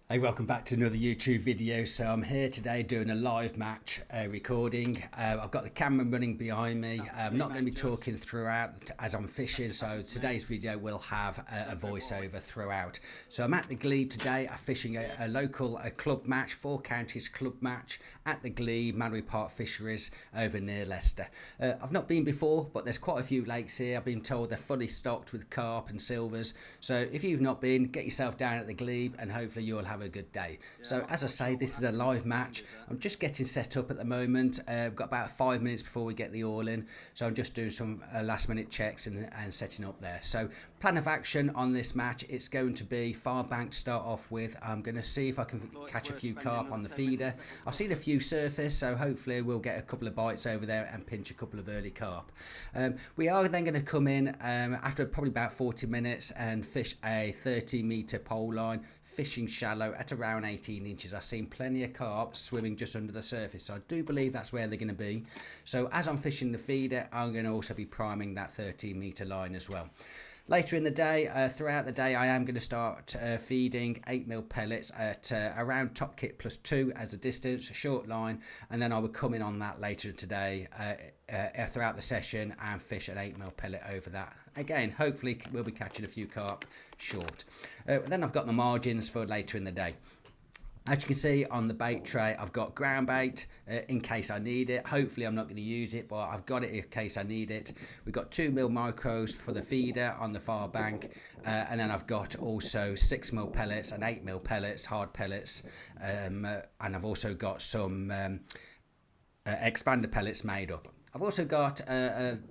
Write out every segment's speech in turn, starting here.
Hey, welcome back to another YouTube video. So I'm here today doing a live match recording. I've got the camera running behind me. I'm not going to be talking throughout as I'm fishing, so today's video will have a voiceover throughout. So I'm at the Glebe today. I'm fishing a local club match, 4 counties club match at the Glebe, Mallory Park Fisheries over near Leicester. I've not been before, but there's quite a few lakes here. I've been told they're fully stocked with carp and silvers. So if you've not been, get yourself down at the Glebe and hopefully you'll have a good day. So as I say, this is a live match. I'm just getting set up at the moment. I've got about 5 minutes before we get the all in, so I'm just doing some last minute checks and setting up there. So plan of action on this match, it's going to be far bank to start off with. I'm going to see if I can catch a few carp on the feeder. I've seen a few surface, so hopefully we'll get a couple of bites over there and pinch a couple of early carp. We are then going to come in after probably about 40 minutes and fish a 30-meter pole line, fishing shallow at around 18 inches. I've seen plenty of carp swimming just under the surface, so I do believe that's where they're going to be. So as I'm fishing the feeder, I'm going to also be priming that 13-meter line as well. Later in the day, throughout the day, I am going to start feeding 8mm pellets at around top kit plus 2 as a distance, a short line, and then I will come in on that later today throughout the session and fish an 8mm pellet over that. Again, hopefully we'll be catching a few carp short. Then I've got my margins for later in the day. As you can see on the bait tray, I've got ground bait in case I need it. Hopefully I'm not going to use it, but I've got it in case I need it. We've got 2mm micros for the feeder on the far bank, and then I've got also 6mm pellets and 8mm pellets, hard pellets, and I've also got some expander pellets made up. I've also got,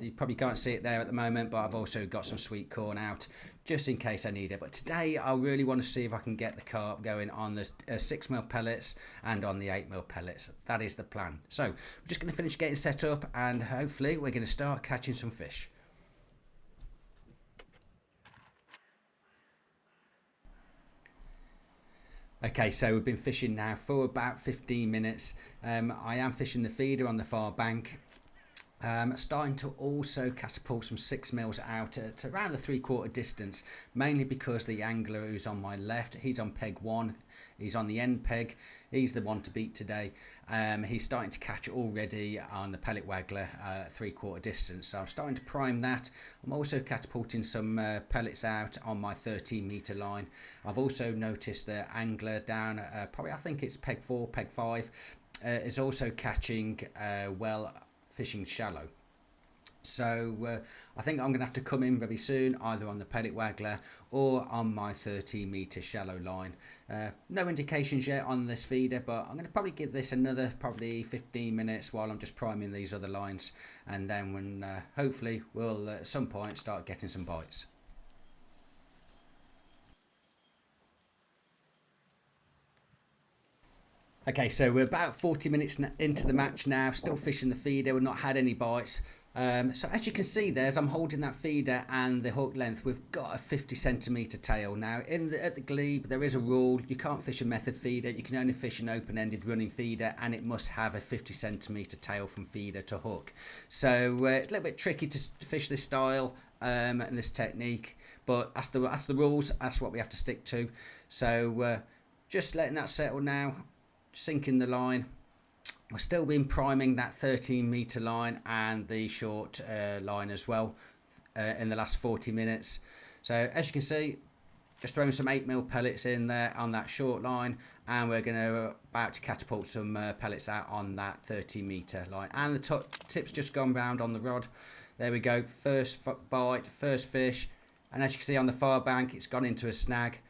you probably can't see it there at the moment, but I've also got some sweet corn out just in case I need it. But today I really want to see if I can get the carp going on the 6mm pellets and on the 8mm pellets. That is the plan. So we're just going to finish getting set up and hopefully we're going to start catching some fish. Okay, so we've been fishing now for about 15 minutes. I am fishing the feeder on the far bank. Starting to also catapult some 6mm out at around the 3/4 distance, mainly because the angler who's on my left, he's on peg 1, he's on the end peg, he's the one to beat today. He's starting to catch already on the pellet wagler 3/4 distance, so I'm starting to prime that. I'm also catapulting some pellets out on my 13-meter line. I've also noticed the angler down probably, I think it's peg 4, peg 5, is also catching well, fishing shallow. So I think I'm going to have to come in very soon, either on the pellet waggler or on my 13-meter shallow line. No indications yet on this feeder, but I'm going to probably give this another probably 15 minutes while I'm just priming these other lines, and then when hopefully we'll at some point start getting some bites. Okay, so we're about 40 minutes into the match now, still fishing the feeder. We've not had any bites. So as you can see there, as I'm holding that feeder and the hook length, we've got a 50-centimeter tail. Now, at the Glebe, there is a rule. You can't fish a method feeder. You can only fish an open-ended running feeder, and it must have a 50-centimeter tail from feeder to hook. So it's a little bit tricky to fish this style and this technique, but that's the rules. That's what we have to stick to. So just letting that settle now. Sinking the line. We're still been priming that 13-meter line and the short line as well in the last 40 minutes. So as you can see, just throwing some 8mm pellets in there on that short line, and we're going to about to catapult some pellets out on that 30-meter line. And the tip's just gone round on the rod. There we go. First bite, first fish, and as you can see on the far bank, it's gone into a snag.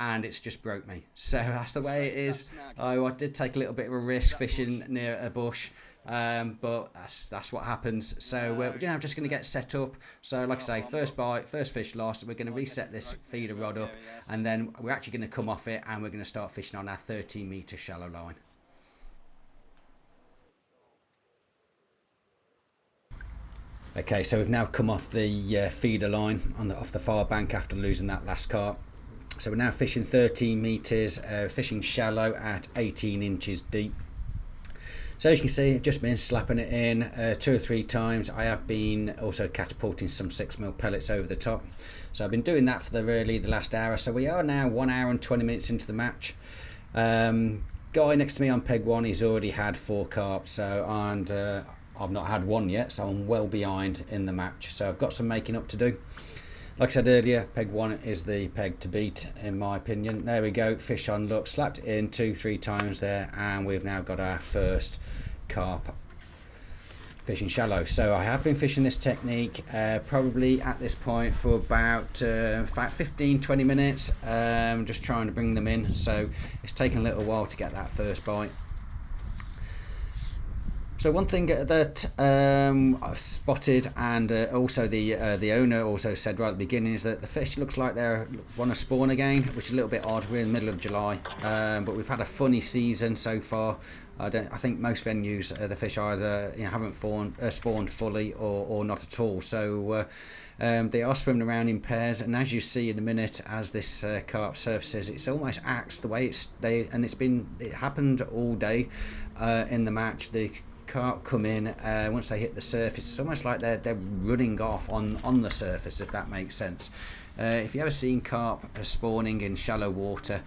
And it's just broke me. So that's the way it is. I did take a little bit of a risk fishing near a bush, but that's what happens. So we're just going to get set up. So like I say, first bite, first fish lost. We're going to reset this feeder rod up, and then we're actually going to come off it and we're going to start fishing on our 13-meter shallow line. Okay, so we've now come off the feeder line off the far bank after losing that last carp. So we're now fishing 13 meters, fishing shallow at 18 inches deep. So as you can see, I've just been slapping it in 2 or 3 times. I have been also catapulting some 6mm pellets over the top. So I've been doing that for the last hour. So we are now 1 hour and 20 minutes into the match. Guy next to me on peg 1, he's already had 4 carp. So I've not had one yet, so I'm well behind in the match. So I've got some making up to do. Like I said earlier, peg 1 is the peg to beat, in my opinion. There we go, fish on, look, slapped it in 2-3 times there, and we've now got our first carp fishing shallow. So I have been fishing this technique probably at this point for about 15-20 minutes, just trying to bring them in. So it's taken a little while to get that first bite. So one thing that I've spotted, and also the owner also said right at the beginning, is that the fish looks like they want to spawn again, which is a little bit odd. We're in the middle of July, but we've had a funny season so far. I think most venues, the fish either haven't spawned fully or not at all. So they are swimming around in pairs, and as you see in a minute, as this carp surfaces, it's almost axed the way it happened all day in the match. The carp come in once they hit the surface. It's almost like they're running off on the surface, if that makes sense. If you ever seen carp spawning in shallow water,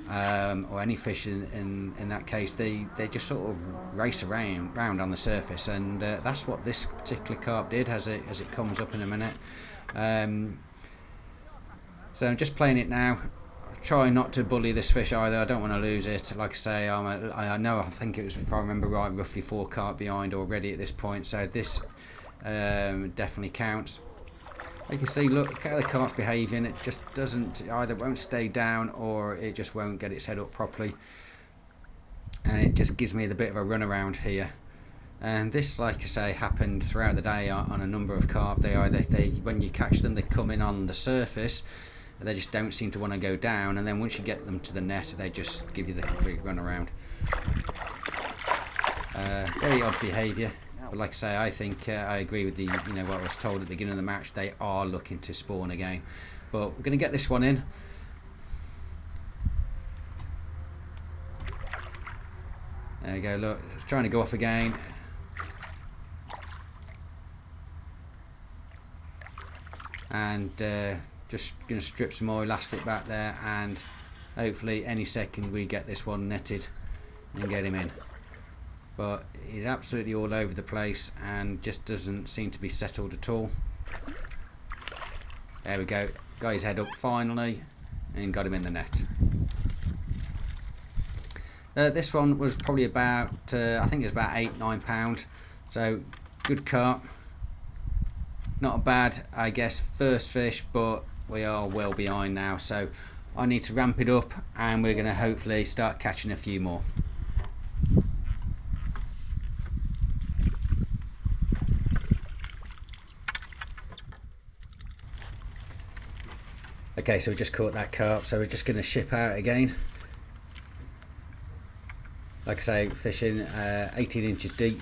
or any fish in that case, they just sort of race around on the surface, and that's what this particular carp did as it comes up in a minute. So I'm just playing it now. Try not to bully this fish either. I don't want to lose it. Like I say, I think it was, if I remember right, roughly 4 carp behind already at this point, so this definitely counts. You can see, look how the carp's behaving. It just won't stay down, or it just won't get its head up properly, and it just gives me the bit of a run around here. And this, like I say, happened throughout the day on a number of carp. They when you catch them, they come in on the surface. They just don't seem to want to go down, and then once you get them to the net, they just give you the complete run around. Very odd behaviour, but like I say, I think I agree with what I was told at the beginning of the match. They are looking to spawn again, but we're going to get this one in. There we go. Look, it's trying to go off again. And just going to strip some more elastic back there, and hopefully any second we get this one netted and get him in. But he's absolutely all over the place and just doesn't seem to be settled at all. There we go, got his head up finally and got him in the net. This one was probably about, I think it was about 8-9 pound, so good carp. Not a bad, I guess, first fish, but we are well behind now, so I need to ramp it up, and we're going to hopefully start catching a few more. Okay, so we just caught that carp, so we're just going to ship out again. Like I say, fishing 18 inches deep.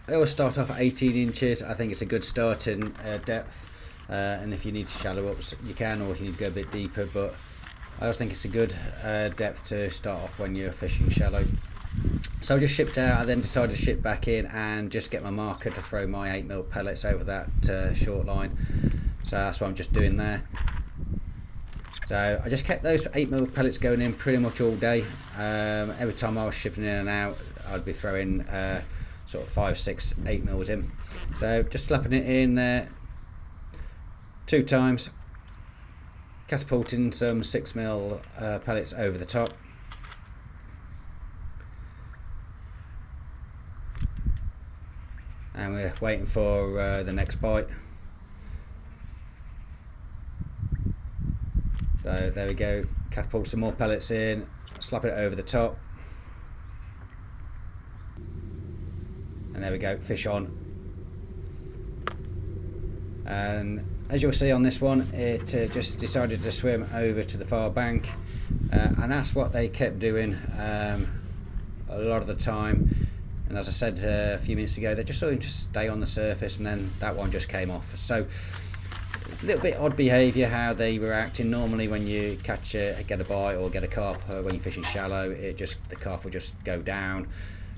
I always start off at 18 inches. I think it's a good starting depth. And if you need to shallow up, you can, or if you need to go a bit deeper, but I always think it's a good depth to start off when you're fishing shallow. So I just shipped out. I then decided to ship back in and just get my marker to throw my 8mm pellets over that short line. So that's what I'm just doing there. So I just kept those 8mm pellets going in pretty much all day. Every time I was shipping in and out, I'd be throwing sort of 5, 6, 8mm in. So just slapping it in there 2 times, catapulting some 6mm pellets over the top. And we're waiting for the next bite. So there we go, catapult some more pellets in, slap it over the top. And there we go, fish on. And as you'll see on this one, it just decided to swim over to the far bank, and that's what they kept doing a lot of the time. And as I said a few minutes ago, they just sort of just stay on the surface, and then that one just came off. So a little bit odd behaviour how they were acting. Normally when you get a bite or get a carp when you're fishing shallow, the carp will just go down.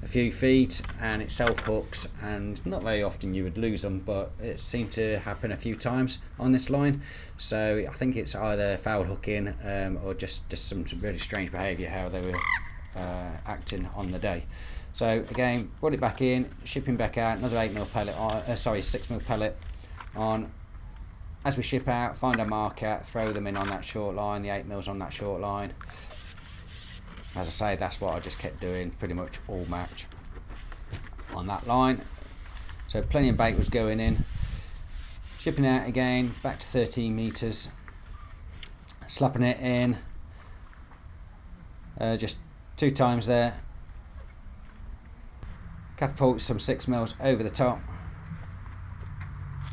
a few feet and it self hooks, and not very often you would lose them, but it seemed to happen a few times on this line. So I think it's either foul hooking or just some really strange behaviour how they were acting on the day. So again, put it back in, shipping back out, another 8mm pellet on, 6mm pellet on. As we ship out, find our marker, throw them in on that short line, the 8mm on that short line. As I say, that's what I just kept doing pretty much all match on that line. So plenty of bait was going in. Shipping out again, back to 13 metres. Slapping it in. Just 2 times there. Catapult some 6mm over the top.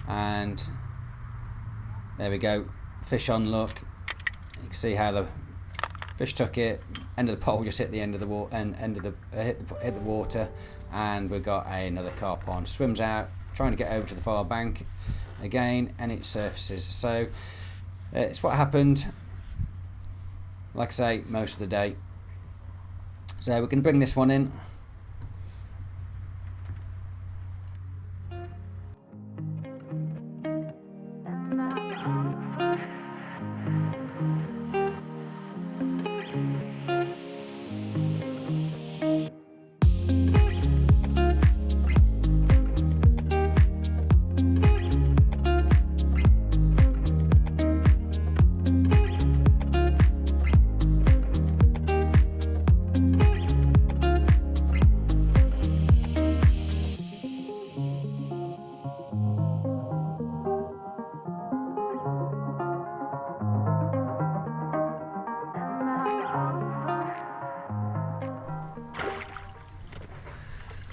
And there we go. Fish on look. You can see how the fish took it. End of the pole just hit the end of the water, and hit the water, and we got another carp on. Swims out, trying to get over to the far bank again, and it surfaces. So it's what happened, like I say, most of the day. So we can bring this one in.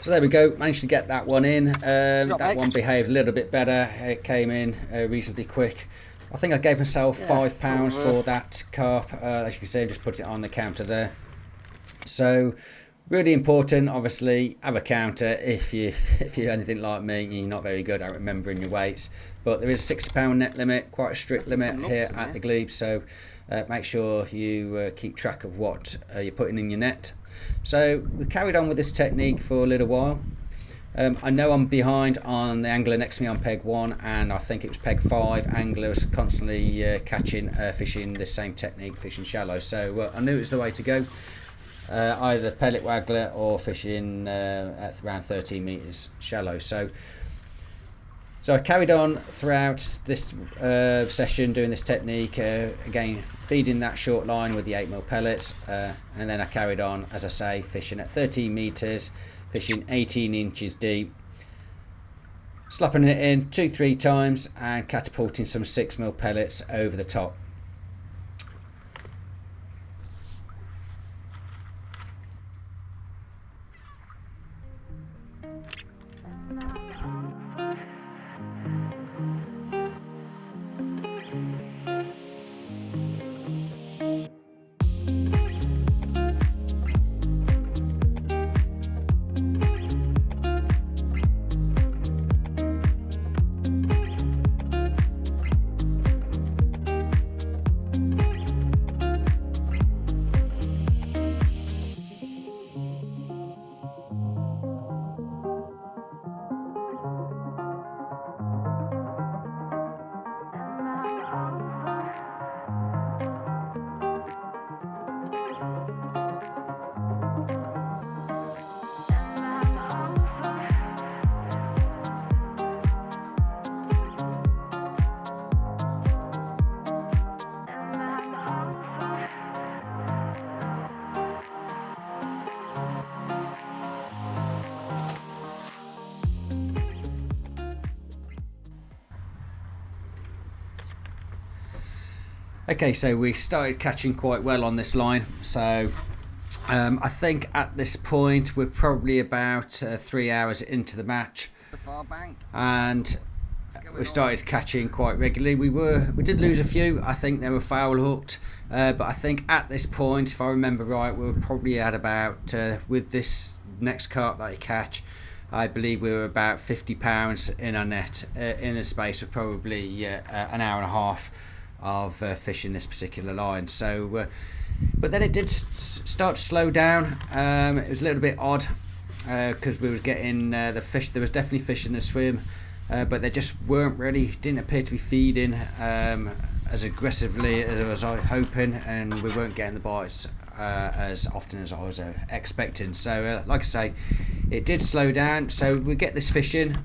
So there we go, managed to get that one in. That one behaved a little bit better. It came in reasonably quick. I think I gave myself £5 for that carp. As you can see, I just put it on the counter there. So really important, obviously, have a counter if you're anything like me, you're not very good at remembering your weights. But there is a £60 net limit, quite a strict limit here at the Glebe. So make sure you keep track of what you're putting in your net. So we carried on with this technique for a little while. I know I'm behind on the angler next to me on peg 1, and I think it was peg 5. Anglers constantly catching, fishing this same technique, fishing shallow. So I knew it was the way to go. Either pellet wagler or fishing at around 13 metres shallow. So I carried on throughout this session doing this technique, again feeding that short line with the 8mm pellets, and then I carried on, as I say, fishing at 13 metres, fishing 18 inches deep, slapping it in 2-3 times and catapulting some 6mm pellets over the top. Okay, so we started catching quite well on this line. So I think at this point we're probably about 3 hours into the match, and we started catching quite regularly. We did lose a few. I think they were foul hooked, but I think at this point, if I remember right, we were probably at about with this next carp that I catch, I believe we were about £50 in our net in the space of probably an hour and a half of fishing this particular line. So but then it did start to slow down. It was a little bit odd. because we were getting the fish. There was definitely fish in the swim, but they just didn't appear to be feeding as aggressively as I was hoping, and we weren't getting the bites as often as I was expecting. So like I say, it did slow down, so we get this fish in,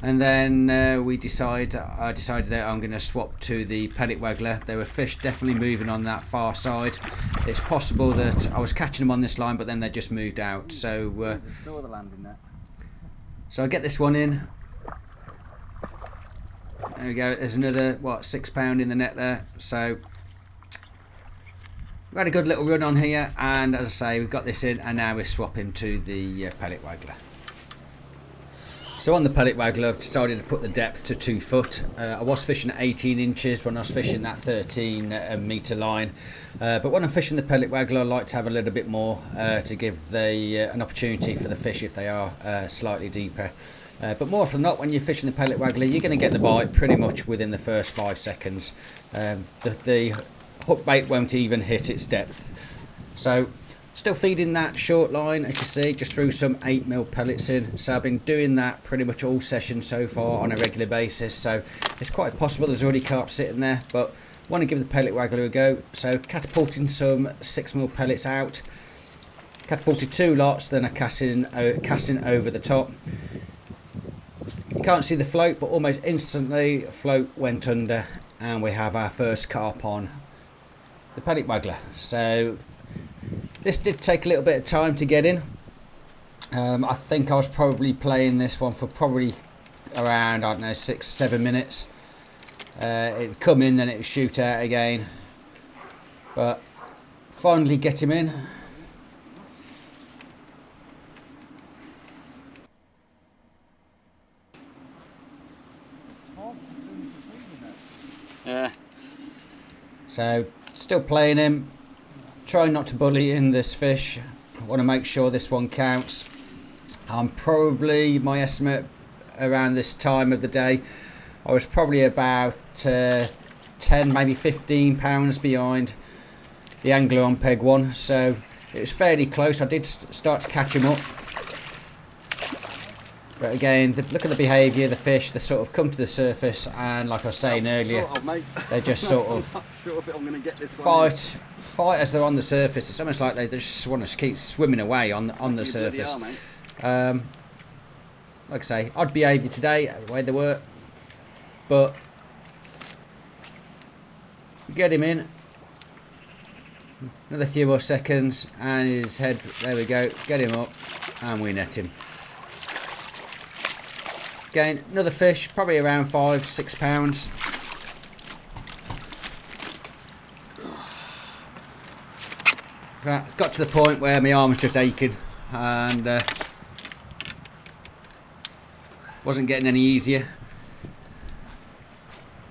and then I decided that I'm going to swap to the pellet wagler. There were fish definitely moving on that far side. It's possible that I was catching them on this line, but then they just moved out. So so I get this one in. There we go. There's another, what, £6 in the net there. So we had a good little run on here, and as I say, we've got this in, and now we're swapping to the pellet wagler. So on the pellet wagler, I've decided to put the depth to 2 foot. I was fishing at 18 inches when I was fishing that 13 metre line. But when I'm fishing the pellet wagler, I like to have a little bit more to give an opportunity for the fish if they are slightly deeper. But more often than not, when you're fishing the pellet wagler, you're going to get the bite pretty much within the first 5 seconds. The hook bait won't even hit its depth. So still feeding that short line, as you see, just threw some 8mm pellets in. So I've been doing that pretty much all session so far on a regular basis. So it's quite possible there's already carp sitting there, but want to give the pellet wagler a go. So catapulting some 6mm pellets out. Catapulted 2 lots, then I casting over the top. You can't see the float, but almost instantly float went under, and we have our first carp on the pellet wagler. So this did take a little bit of time to get in. I think I was probably playing this one for probably around, I don't know, 6 or 7 minutes. It'd come in, then it'd shoot out again. But finally get him in. Yeah. So still playing him. Trying not to bully in this fish. I want to make sure this one counts. I'm probably, my estimate around this time of the day, I was probably about 10, maybe 15 pounds behind the angler on peg 1. So it was fairly close. I did start to catch him up. But again, look at the behaviour of the fish. They sort of come to the surface, and like I was saying earlier, they just sort of fight as they're on the surface. It's almost like they just want to keep swimming away on the surface. Like I say, odd behaviour today, the way they were. But get him in. Another few more seconds, and his head, there we go, get him up, and we net him. Again, another fish, probably around 5-6 pounds. Right, got to the point where my arm was just aching, and wasn't getting any easier.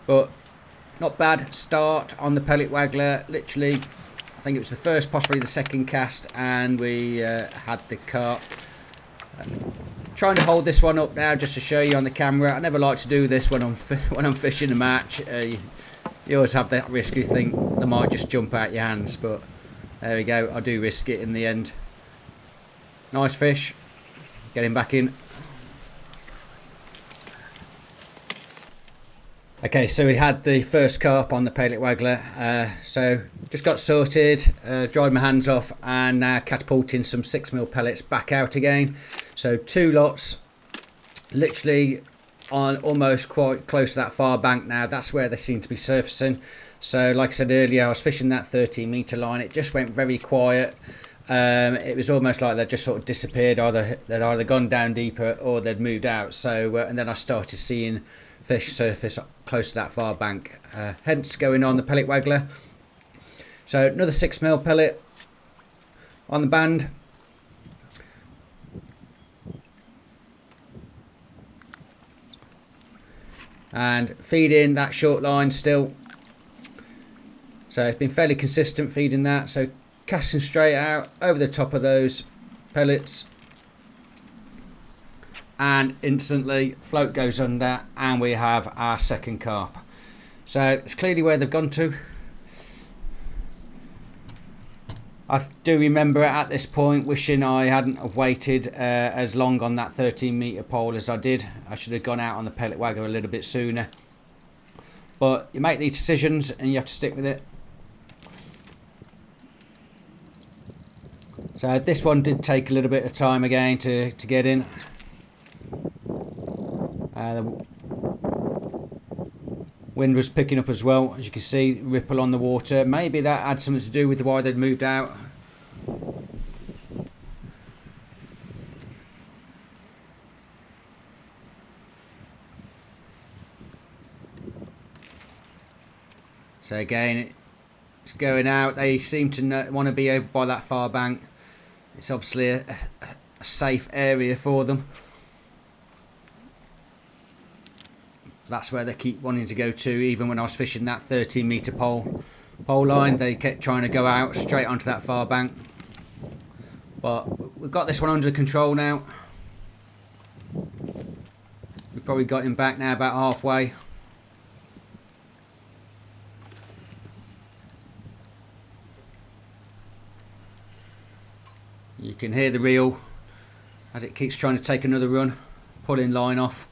But not bad start on the pellet wagler. Literally, I think it was the first, possibly the second cast, and we had the carp. Trying to hold this one up now just to show you on the camera. I never like to do this when I'm fishing a match. You always have that risk. You think they might just jump out your hands, but there we go. I do risk it in the end. Nice fish. Get him back in. Okay, so we had the first carp on the pellet wagler. So just got sorted, dried my hands off, and now catapulting some 6mm pellets back out again. So 2 lots, literally on almost quite close to that far bank now. That's where they seem to be surfacing. So like I said earlier, I was fishing that 13-metre line. It just went very quiet. It was almost like they'd just sort of disappeared. They'd either gone down deeper or they'd moved out. So and then I started seeing fish surface close to that far bank. Hence going on the pellet wagler. So another 6mm pellet on the band. And feeding that short line still. So it's been fairly consistent feeding that. So casting straight out over the top of those pellets. And instantly float goes under, and we have our second carp. So it's clearly where they've gone to. I do remember at this point wishing I hadn't waited as long on that 13-metre pole as I did. I should have gone out on the pellet wagger a little bit sooner. But you make these decisions and you have to stick with it. So this one did take a little bit of time again to get in. The wind was picking up as well, as you can see, ripple on the water. Maybe that had something to do with why they'd moved out. So again, it's going out. They seem to want to be over by that far bank. It's obviously a safe area for them. That's where they keep wanting to go to. Even when I was fishing that 13-metre pole line, they kept trying to go out straight onto that far bank. But we've got this one under control now. We've probably got him back now about halfway. You can hear the reel as it keeps trying to take another run, pulling line off.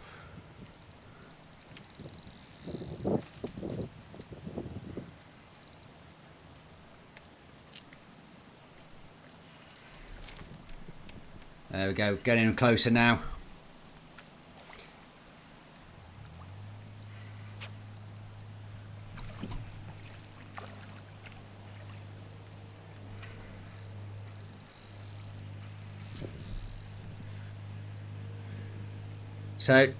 There we go, getting closer now. So,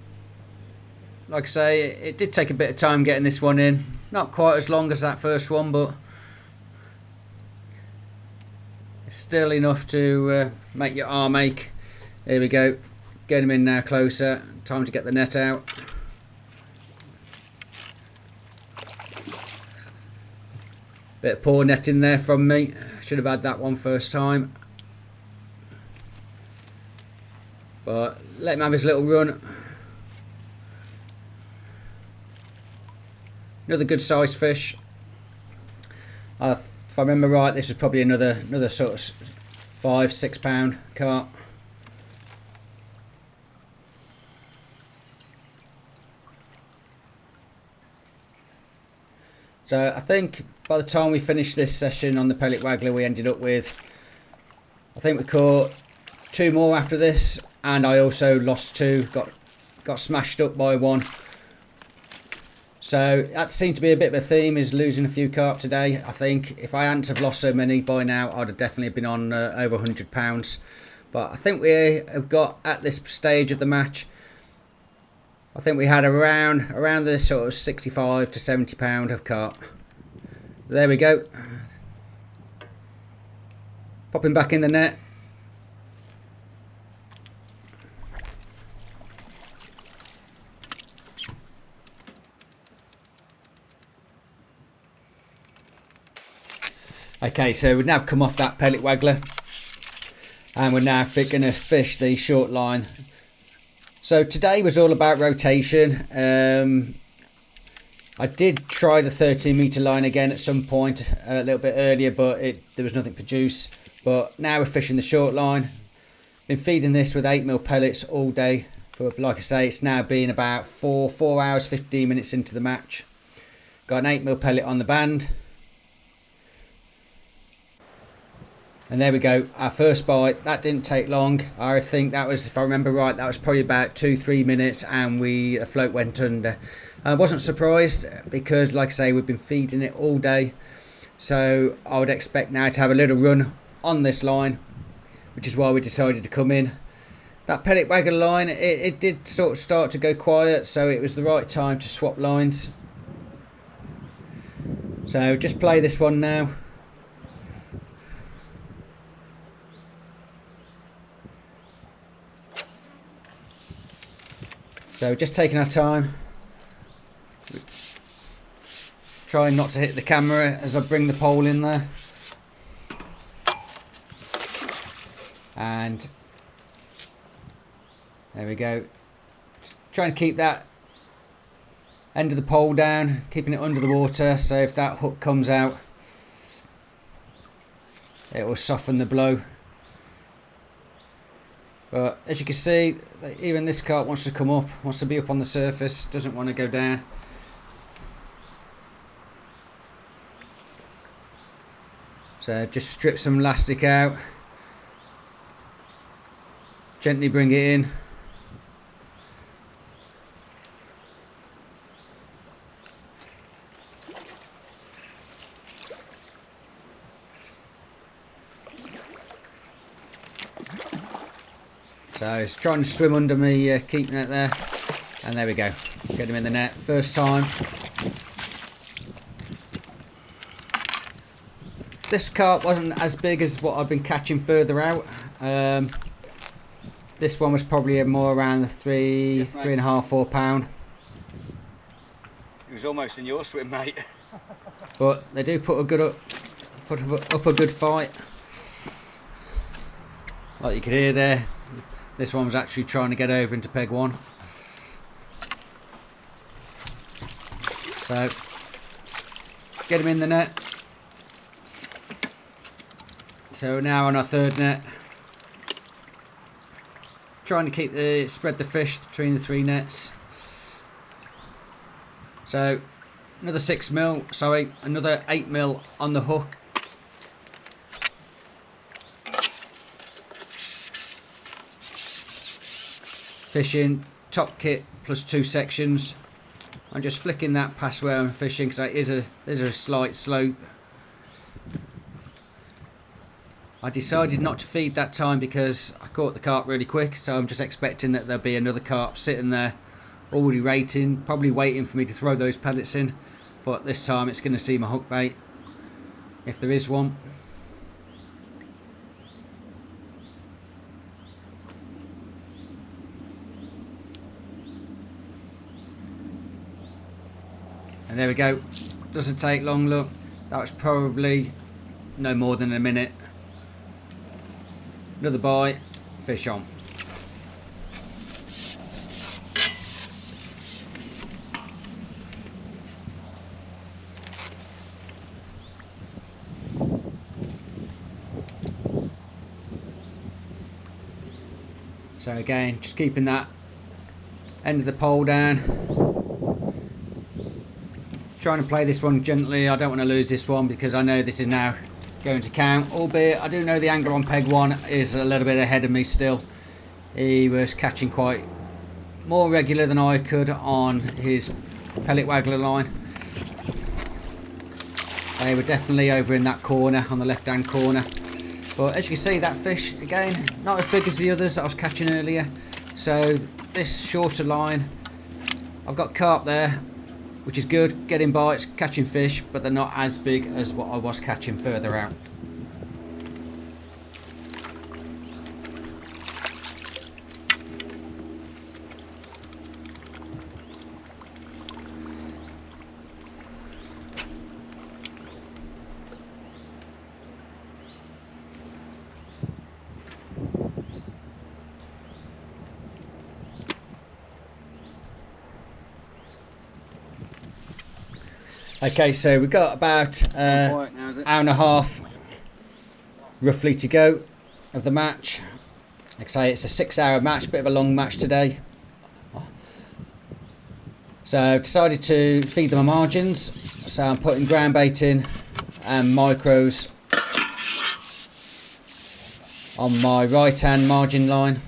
like I say, it did take a bit of time getting this one in. Not quite as long as that first one, but it's still enough to make your arm ache. Here we go. Get him in now closer. Time to get the net out. Bit of poor netting there from me. Should have had that one first time. But let him have his little run. Another good sized fish. If I remember right, this was probably another sort of 5-6 pound carp. So I think by the time we finished this session on the pellet waggler, we ended up with, I think we caught 2 more after this, and I also lost 2, got smashed up by 1. So that seemed to be a bit of a theme, is losing a few carp today. I think if I hadn't have lost so many by now, I'd have definitely been on over £100. But I think we have got, at this stage of the match, I think we had around the sort of 65 to 70 pound of carp. There we go. Popping back in the net. Okay, so we've now come off that pellet waggler and we're now going to fish the short line. So today was all about rotation. I did try the 13-metre line again at some point a little bit earlier, but there was nothing produced. But now we're fishing the short line. Been feeding this with 8mm pellets all day. For, like I say, it's now been about 4 hours 15 minutes into the match. Got an 8mm pellet on the band. And there we go, our first bite. That didn't take long. I think that was, if I remember right, that was probably about 2-3 minutes and the float went under. I wasn't surprised because, like I say, we've been feeding it all day. So I would expect now to have a little run on this line, which is why we decided to come in. That pellet waggler line, it did sort of start to go quiet, so it was the right time to swap lines. So just play this one now. So just taking our time, trying not to hit the camera as I bring the pole in there. And there we go. Trying to keep that end of the pole down, keeping it under the water, so if that hook comes out, it will soften the blow. But as you can see, even this carp wants to come up, wants to be up on the surface, doesn't want to go down. So just strip some elastic out, gently bring it in. So he's trying to swim under me, keeping it there, and there we go. Get him in the net first time. This carp wasn't as big as what I've been catching further out. This one was probably more around the 3.5, 4 pound. It was almost in your swim, mate. But they do put up a good fight. Like you could hear there, this one was actually trying to get over into peg one. So get him in the net. So now on our third net, trying to spread the fish between the 3 nets. So another 6mm, sorry, another 8mm on the hook. Fishing top kit plus 2 sections. I'm just flicking that past where I'm fishing because there's a slight slope. I decided not to feed that time because I caught the carp really quick, so I'm just expecting that there'll be another carp sitting there already rating, probably waiting for me to throw those pellets in. But this time it's going to see my hook bait, if there is one. And there we go. Doesn't take long, look. That was probably no more than a minute. Another bite, fish on. So again, just keeping that end of the pole down. Trying to play this one gently. I don't want to lose this one because I know this is now going to count, albeit I do know the angler on peg one is a little bit ahead of me still. He was catching quite more regular than I could on his pellet wagler line. They were definitely over in that corner, on the left hand corner. But as you can see, that fish again not as big as the others that I was catching earlier. So this shorter line, I've got carp there, which is good, getting bites, catching fish, but they're not as big as what I was catching further out. Okay, so we've got about hour and a half roughly to go of the match. Like I say, it's a 6-hour match, bit of a long match today. So decided to feed them my margins. So I'm putting ground bait in and micros on my right hand margin line.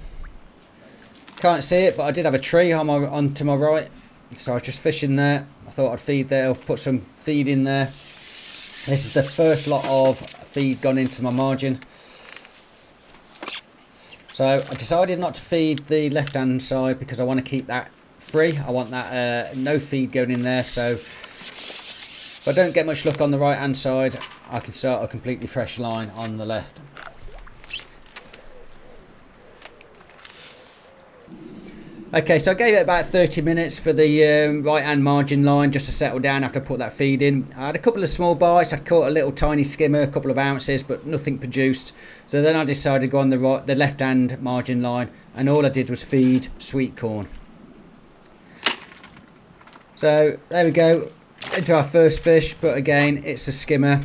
Can't see it, but I did have a tree on to my right. So I was just fishing there. I thought I'd feed there, put some feed in there. This is the first lot of feed gone into my margin. So I decided not to feed the left hand side because I want to keep that free. I want that no feed going in there. So if I don't get much luck on the right hand side, I can start a completely fresh line on the left. Okay, so I gave it about 30 minutes for the right hand margin line just to settle down after I put that feed in. I had a couple of small bites. I caught a little tiny skimmer, a couple of ounces, but nothing produced. So then I decided to go on the left hand margin line, and all I did was feed sweet corn. So there we go, into our first fish, but again it's a skimmer.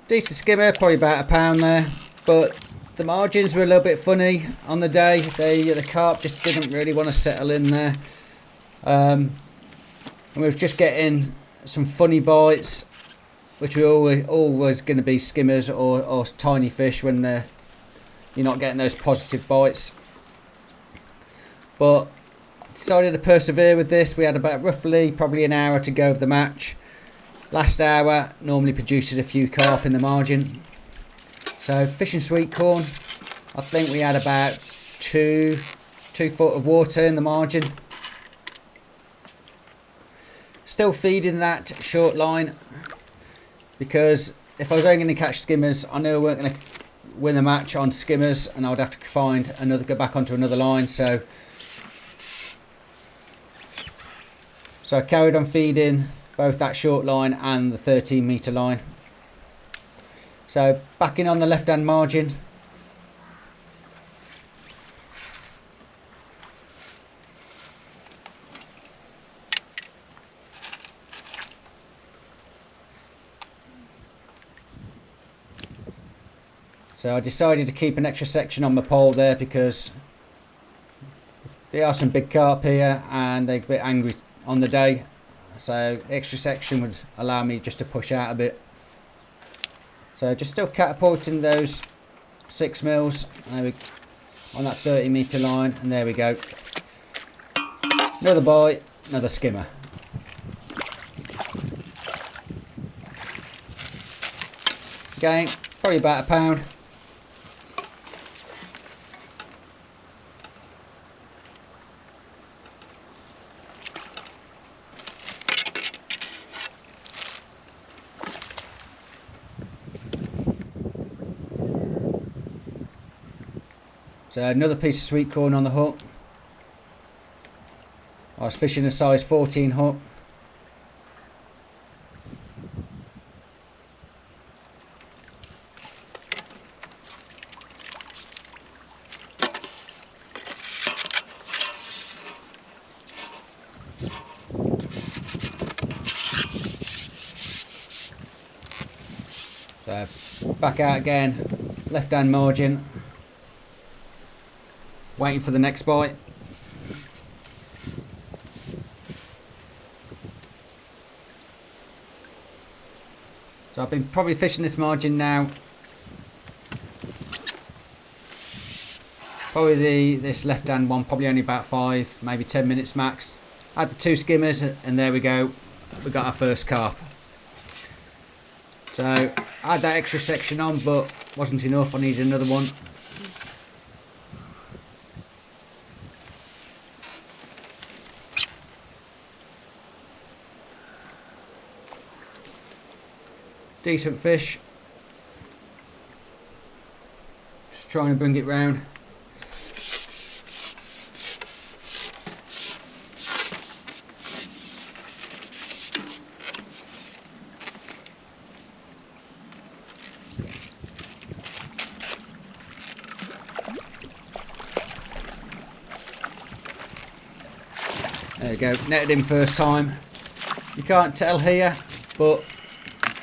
Decent skimmer, probably about £1 there, but the margins were a little bit funny on the day. The carp just didn't really want to settle in there, and we were just getting some funny bites, which are always going to be skimmers or tiny fish when you're not getting those positive bites. But decided to persevere with this. We had about probably an hour to go of the match. Last hour normally produces a few carp in the margin. So fishing sweet corn, I think we had about 2 foot of water in the margin. Still feeding that short line, because if I was only going to catch skimmers, I knew I weren't going to win the match on skimmers, and I would have to go back onto another line. So I carried on feeding both that short line and the 13-metre line. So back in on the left hand margin. So I decided to keep an extra section on my pole there, because there are some big carp here and they're a bit angry on the day. So the extra section would allow me just to push out a bit. So just still catapulting those 6 mils on that 30-metre line, and there we go. Another bite, another skimmer. Again, probably about £1. So another piece of sweet corn on the hook. I was fishing a size 14 hook. So back out again, left hand margin. Waiting for the next bite. So I've been probably fishing this margin now. Probably this left hand one, probably only about 5, maybe 10 minutes max. Had the 2 skimmers, and there we go. We got our first carp. So I had that extra section on, but wasn't enough. I needed another one. Decent fish. Just trying to bring it round. There we go, netted him first time. You can't tell here, but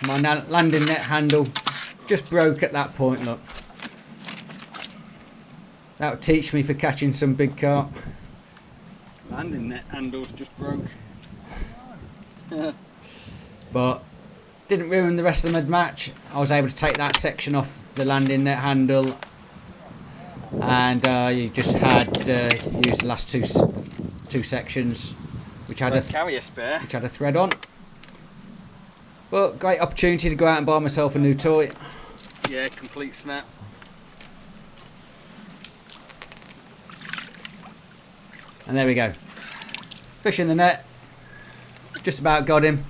my landing net handle just broke at that point, look. That would teach me for catching some big carp. Landing net handles just broke. But didn't ruin the rest of the mid match. I was able to take that section off the landing net handle, and you just had used the last two sections, which had a thread on. But great opportunity to go out and buy myself a new toy. Yeah, complete snap. And there we go. Fish in the net. Just about got him.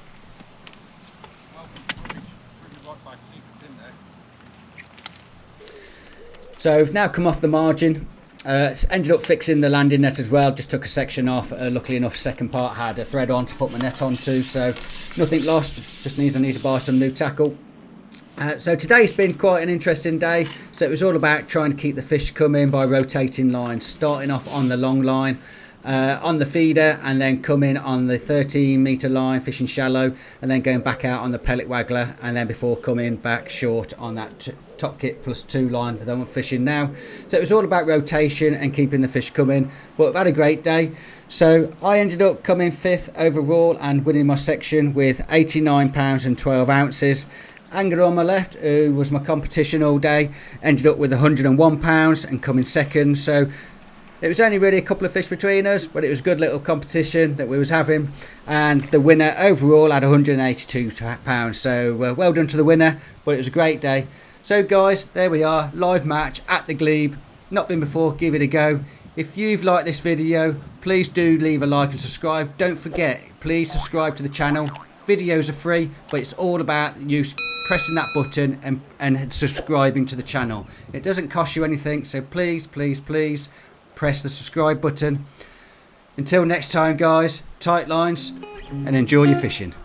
So we've now come off the margin. Ended up fixing the landing net as well. Just took a section off. Luckily enough, second part had a thread on to put my net onto, so nothing lost. Just I need to buy some new tackle. So today's been quite an interesting day. So it was all about trying to keep the fish coming by rotating lines, starting off on the long line. on the feeder, and then coming on the 13-metre line fishing shallow, and then going back out on the pellet waggler, and then before coming back short on that top kit plus 2 line that I'm fishing now. So it was all about rotation and keeping the fish coming, but I've had a great day. So I ended up coming 5th overall and winning my section with 89 pounds and 12 ounces. Anger on my left, who was my competition all day, ended up with 101 pounds and coming second. So it was only really a couple of fish between us, but it was a good little competition that we was having. And the winner overall had 182 pounds. So well done to the winner, but it was a great day. So guys, there we are, live match at the Glebe. Not been before, give it a go. If you've liked this video, please do leave a like and subscribe. Don't forget, please subscribe to the channel. Videos are free, but it's all about you pressing that button and subscribing to the channel. It doesn't cost you anything, so please press the subscribe button. Until next time guys, tight lines and enjoy your fishing.